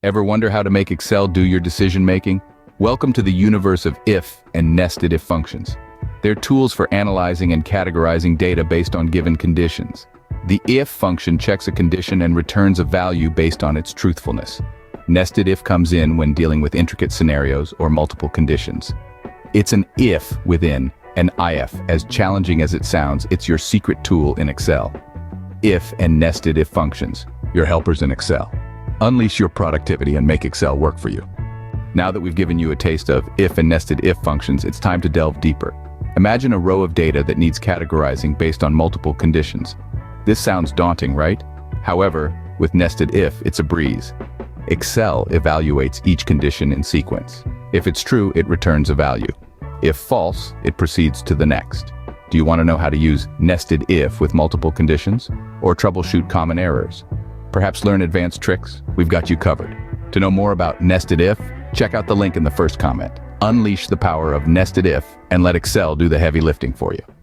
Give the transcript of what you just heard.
Ever wonder how to make Excel do your decision-making? Welcome to the universe of if and nested if functions. They're tools for analyzing and categorizing data based on given conditions. The if function checks a condition and returns a value based on its truthfulness. Nested if comes in when dealing with intricate scenarios or multiple conditions. It's an if within an if. As challenging as it sounds, it's your secret tool in Excel. If and nested if functions, your helpers in Excel. Unleash your productivity and make Excel work for you. Now that we've given you a taste of if and nested if functions, it's time to delve deeper. Imagine a row of data that needs categorizing based on multiple conditions. This sounds daunting, right? However, with nested if, it's a breeze. Excel evaluates each condition in sequence. If it's true, it returns a value. If false, it proceeds to the next. Do you want to know how to use nested if with multiple conditions? Or troubleshoot common errors? Perhaps learn advanced tricks? We've got you covered. To know more about nested if, check out the link in the first comment. Unleash the power of nested if and let Excel do the heavy lifting for you.